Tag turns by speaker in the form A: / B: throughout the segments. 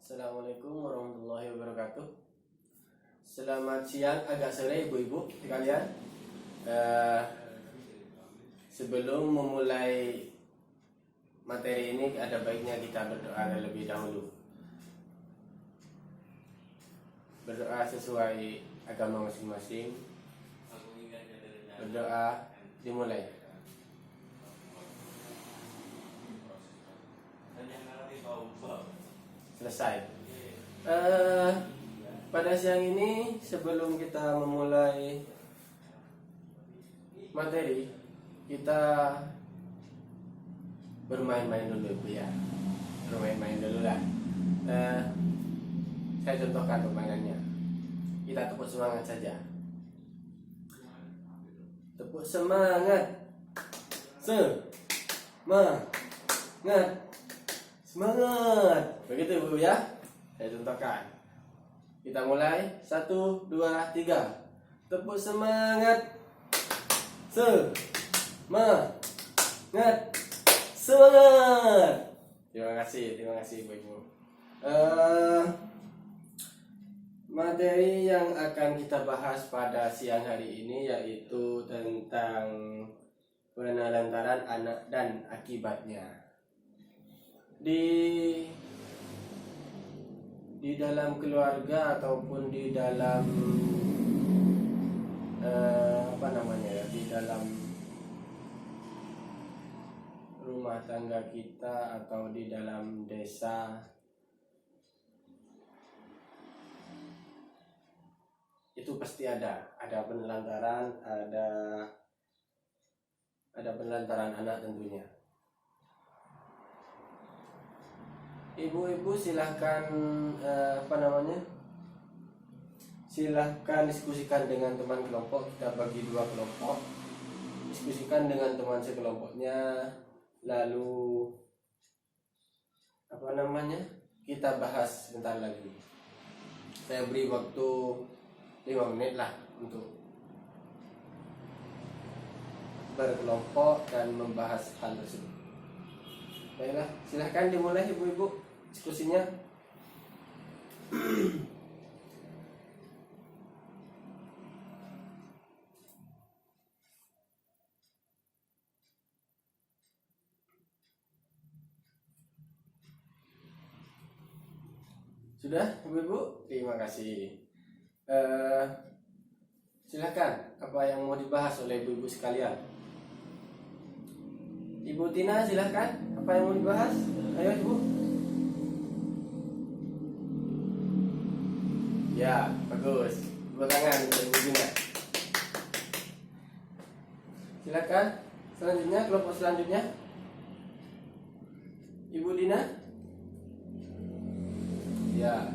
A: Assalamualaikum warahmatullahi wabarakatuh. Selamat siang, agak sore ibu-ibu sekalian. Sebelum memulai materi ini, ada baiknya kita berdoa terlebih dahulu. Berdoa sesuai agama masing-masing. Berdoa dimulai. Selesai. Pada siang ini, sebelum kita memulai materi, kita bermain-main dulu ya. Bermain-main dulu lah. Saya contohkan permainannya. Kita tepuk semangat saja. Tepuk semangat. Semangat. Begitu ibu ya. Saya contohkan. Kita mulai. 1, 2, 3. Tepuk semangat. Semangat. Terima kasih ibu-ibu. Materi yang akan kita bahas pada siang hari ini yaitu tentang penelantaran anak dan akibatnya. Di dalam keluarga ataupun di dalam di dalam rumah tangga kita atau di dalam desa, itu pasti ada penelantaran, ada penelantaran anak tentunya. Ibu-ibu silahkan silahkan diskusikan dengan teman kelompok. Kita bagi 2 kelompok, diskusikan dengan teman sekelompoknya, lalu kita bahas sebentar lagi. Saya beri waktu 5 menit lah untuk berkelompok dan membahas hal tersebut. Baiklah, silahkan dimulai ibu-ibu diskusinya. Sudah ibu-ibu? Terima kasih. Silahkan, apa yang mau dibahas oleh ibu-ibu sekalian? Ibu Tina, silahkan, apa yang mau dibahas? Ayo ibu. Ya, bagus. Tepuk tangan untuk ibu Tina. Silahkan. Selanjutnya, kelompok selanjutnya, Ibu Dina. Ya,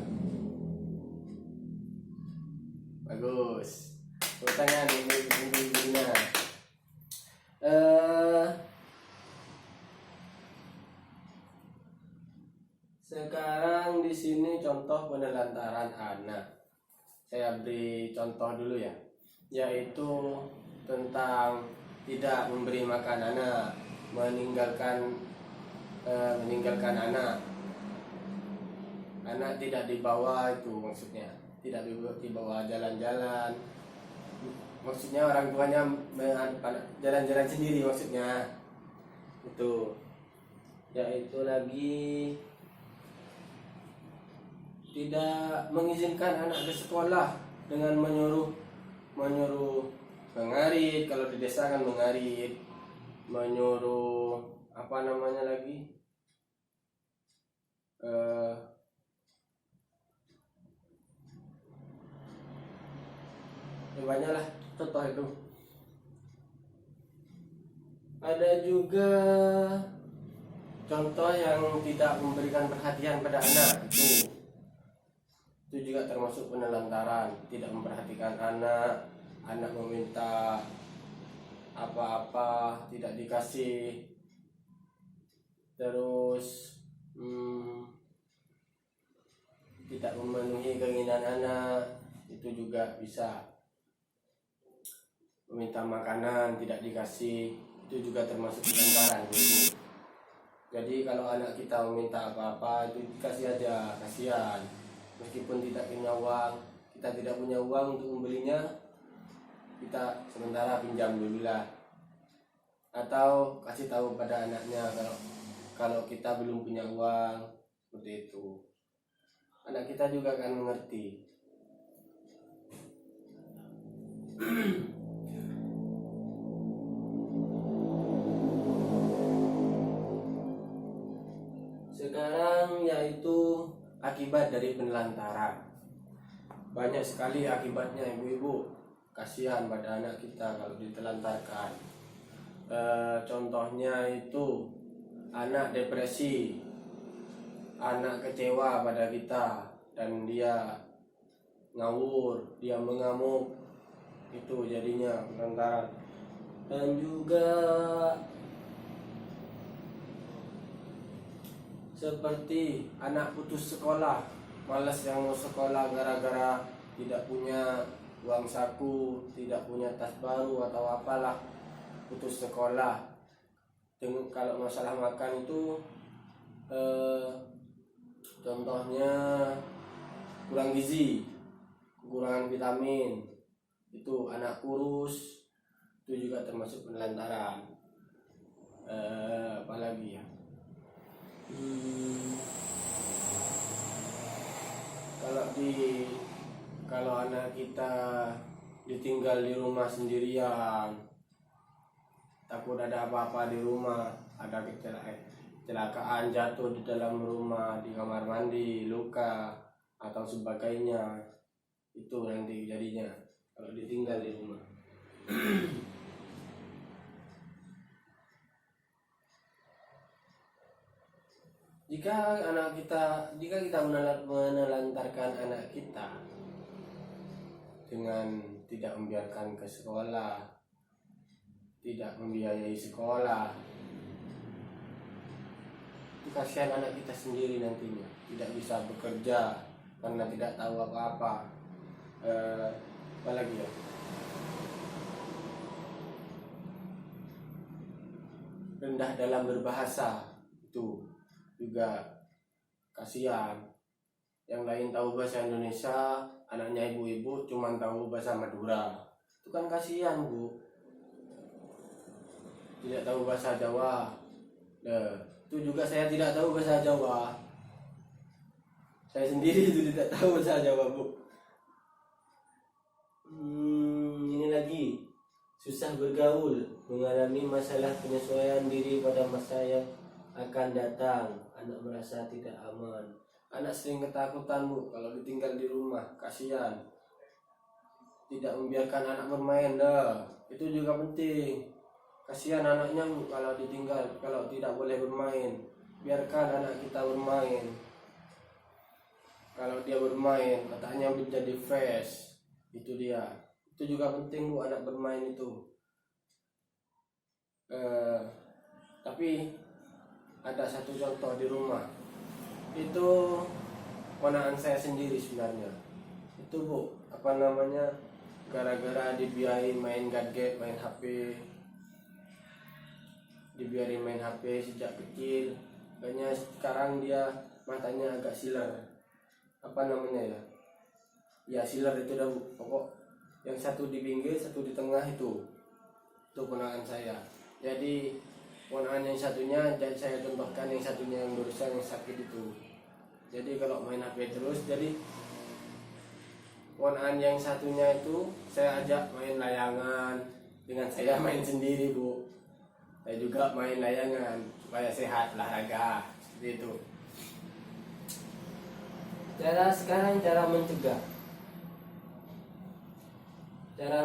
A: bagus. Tepuk tangan untuk ibu Dina. Sekarang di sini contoh penelantaran anak. Saya beri contoh dulu ya, yaitu tentang tidak memberi makan anak, meninggalkan anak tidak dibawa, itu maksudnya tidak dibawa jalan-jalan. Maksudnya orang tuanya jalan-jalan sendiri maksudnya. Itu yaitu lagi tidak mengizinkan anak ke sekolah dengan menyuruh mengarit. Kalau di desa kan mengarit, menyuruh banyak lah contoh itu. Ada juga contoh yang tidak memberikan perhatian pada anak, itu juga termasuk penelantaran. Tidak memperhatikan anak meminta apa-apa tidak dikasih, terus tidak memenuhi keinginan anak, itu juga bisa. Meminta makanan tidak dikasih, itu juga termasuk penelantaran. Jadi kalau anak kita meminta apa-apa itu kasih aja, kasihan. Meskipun tidak punya uang, kita tidak punya uang untuk membelinya, kita sementara pinjam dulu lah. Atau kasih tahu pada anaknya kalau kita belum punya uang, seperti itu. Anak kita juga akan mengerti. Sekarang yaitu akibat dari penelantaran. Banyak sekali akibatnya ibu-ibu. Kasihan pada anak kita kalau ditelantarkan. Contohnya itu anak depresi, anak kecewa pada kita dan dia ngawur, dia mengamuk, itu jadinya penelantaran. Dan juga seperti anak putus sekolah, malas yang mau sekolah gara-gara tidak punya uang saku, tidak punya tas baru atau apalah, putus sekolah. Kalau masalah makan itu contohnya kurang gizi, kekurangan vitamin, itu anak kurus, itu juga termasuk penelantaran. Apalagi ya, kalau anak kita ditinggal di rumah sendirian, takut ada apa-apa di rumah, ada kecelakaan, jatuh di dalam rumah, di kamar mandi, luka atau sebagainya, itu nanti jadinya kalau ditinggal di rumah. Jika kita menelantarkan anak kita dengan tidak membiarkan ke sekolah, tidak membiayai sekolah, itu kasihan anak kita sendiri nantinya, tidak bisa bekerja karena tidak tahu apa-apa. Apalagi ya, rendah dalam berbahasa, itu juga kasihan. Yang lain tahu bahasa Indonesia, anaknya ibu-ibu cuma tahu bahasa Madura, itu kan kasihan bu. Tidak tahu bahasa Jawa, itu juga saya tidak tahu bahasa Jawa. Saya sendiri itu tidak tahu bahasa Jawa bu. Ini lagi, susah bergaul, mengalami masalah penyesuaian diri pada masa yang akan datang. Anak merasa tidak aman. Anak sering ketakutan bu kalau ditinggal di rumah, kasihan. Tidak membiarkan anak bermain, itu juga penting. Kasihan anaknya kalau ditinggal, kalau tidak boleh bermain. Biarkan anak kita bermain. Kalau dia bermain, katanya menjadi fresh. Itu dia. Itu juga penting bu, anak bermain itu. Tapi ada satu contoh di rumah, itu ponakan saya sendiri sebenarnya. Itu bu, gara-gara dibiayain main gadget, main HP, dibiarin main HP sejak kecil. Kayaknya sekarang dia matanya agak siler. Ya siler itu dah bu. Pokok yang satu di pinggir, satu di tengah itu ponakan saya. Jadi ponakan yang satunya, saya contohkan yang satunya yang barusan yang sakit itu. Jadi kalau main HP terus, jadi ponakan yang satunya itu saya ajak main layangan, dengan saya main sendiri bu. Saya juga main layangan supaya sehat, olahraga, seperti itu. Cara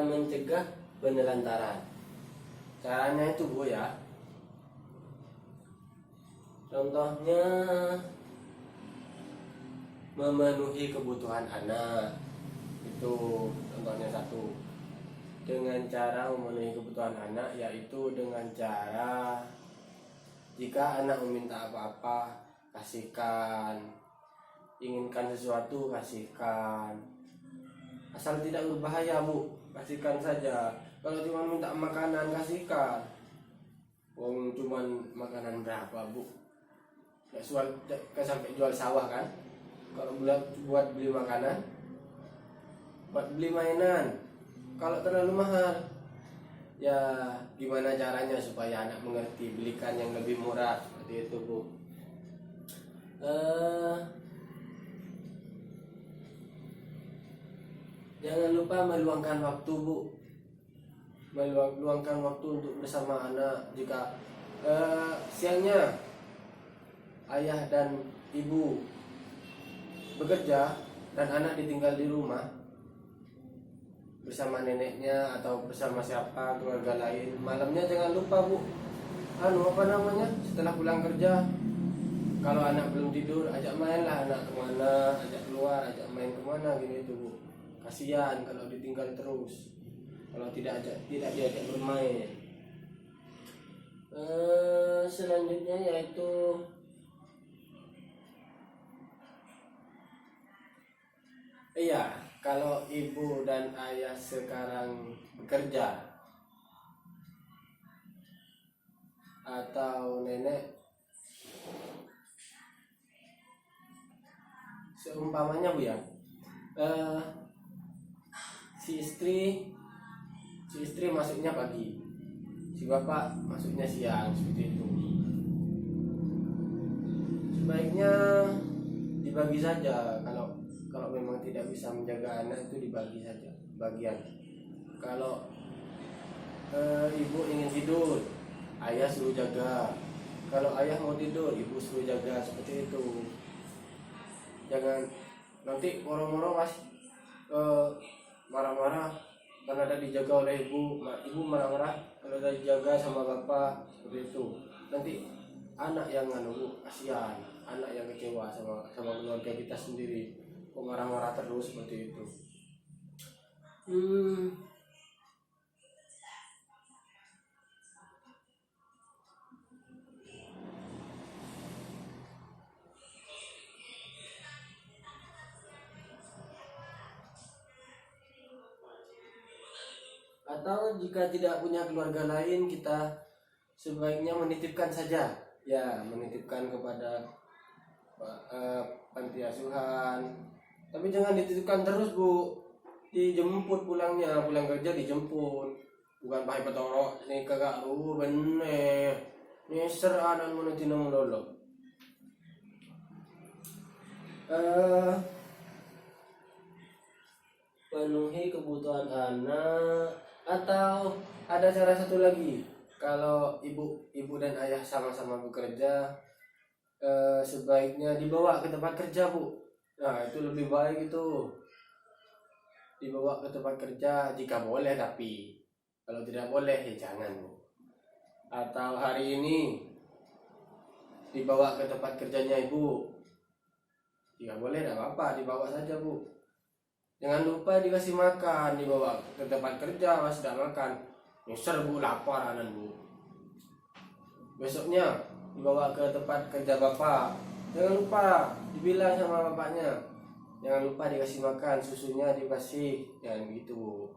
A: mencegah penelantaran. Caranya itu bu ya, contohnya memenuhi kebutuhan anak, itu contohnya satu. Dengan cara memenuhi kebutuhan anak, yaitu dengan cara jika anak meminta apa-apa, kasihkan. Inginkan sesuatu, kasihkan. Asal tidak berbahaya bu, kasihkan saja. Kalau cuma minta makanan, kasihkan. Wong cuman makanan berapa bu? Kan sampai jual sawah kan. Kalau buat beli makanan, buat beli mainan, kalau terlalu mahal, ya gimana caranya supaya anak mengerti, belikan yang lebih murah seperti itu Bu. Jangan lupa meluangkan waktu Bu, meluangkan waktu untuk bersama anak. Jika siangnya ayah dan ibu bekerja dan anak ditinggal di rumah bersama neneknya atau bersama siapa keluarga lain, malamnya jangan lupa Bu, setelah pulang kerja, kalau anak belum tidur, ajak main lah anak kemana, ajak keluar, ajak main kemana gitu Bu. Kasihan kalau ditinggal terus, kalau tidak diajak bermain. Selanjutnya yaitu kalau ibu dan ayah sekarang bekerja atau nenek, seumpamanya Bu ya, si istri masuknya pagi, si bapak masuknya siang, seperti itu. Sebaiknya dibagi saja. Kalau memang tidak bisa menjaga anak, itu dibagi saja bagian. Kalau ibu ingin tidur, ayah suruh jaga. Kalau ayah mau tidur, ibu suruh jaga, seperti itu. Jangan nanti moro-moro marah-marah karena ada dijaga oleh ibu marah-marah kalau ada dijaga sama bapak, seperti itu. Nanti anak yang kasihan, anak yang kecewa sama keluarga kita sendiri, kok marah-marah terus seperti itu. Atau jika tidak punya keluarga lain, kita sebaiknya menitipkan saja, ya, menitipkan kepada panti asuhan. Tapi jangan dititipkan terus Bu, dijemput pulang kerja dijemput, bukan pakai petorok ini kagak bener nyeser anan menuti nang lolo. Penuhi kebutuhan anak. Atau ada cara satu lagi, kalau ibu dan ayah sama-sama bekerja, sebaiknya dibawa ke tempat kerja Bu. Nah itu lebih baik, itu dibawa ke tempat kerja jika boleh, tapi kalau tidak boleh ya jangan Bu. Atau hari ini dibawa ke tempat kerjanya ibu, jika boleh tidak apa-apa, dibawa saja Bu. Jangan lupa dikasih makan, dibawa ke tempat kerja mas tidak makan, nyuser Bu, lapar anan Bu. Besoknya dibawa ke tempat kerja bapak, jangan lupa dibilang sama bapaknya, jangan lupa dikasih makan, susunya dikasih, jangan gitu.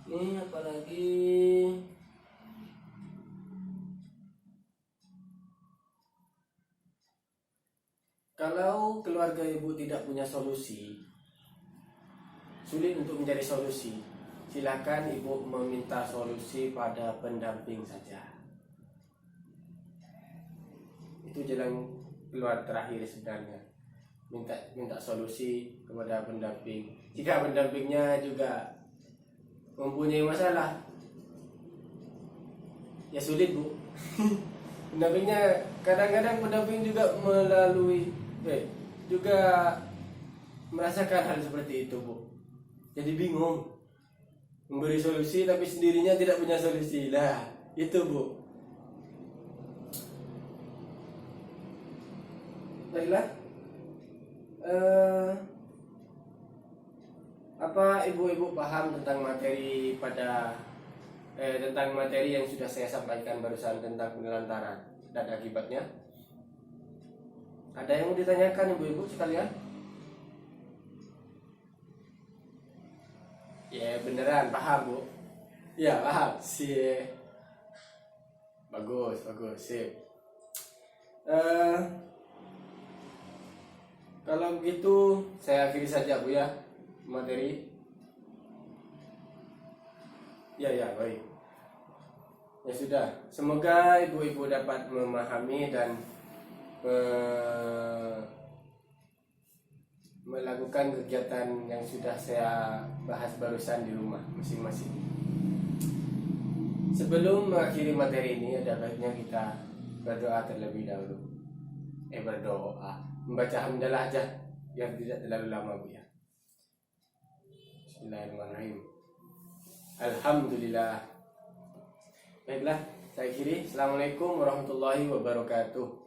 A: Ini apalagi, kalau keluarga ibu tidak punya solusi, sulit untuk mencari solusi, silakan ibu meminta solusi pada pendamping saja. Itu jalan keluar terakhir sebenarnya, minta solusi kepada pendamping. Jika pendampingnya juga mempunyai masalah, ya sulit Bu. Pendampingnya, kadang-kadang pendamping juga juga merasakan hal seperti itu Bu. Jadi bingung, memberi solusi tapi sendirinya tidak punya solusi lah, itu Bu. Baiklah, apa ibu-ibu paham tentang materi tentang materi yang sudah saya sampaikan barusan tentang penelantaran dan akibatnya? Ada yang mau ditanyakan ibu-ibu sekalian? Ya beneran paham Bu? Ya paham sih. Bagus, sip. Kalau begitu saya akhiri saja Bu ya materi. Ya, baik. Ya sudah. Semoga ibu-ibu dapat memahami dan melakukan kegiatan yang sudah saya bahas barusan di rumah masing-masing. Sebelum mengakhiri materi ini, ada baiknya kita berdoa terlebih dahulu. Berdoa, membaca hamdalah aja, biar tidak terlalu lama Bu ya. Bismillahirrahmanirrahim. Alhamdulillah. Baiklah, saya akhiri. Assalamualaikum warahmatullahi wabarakatuh.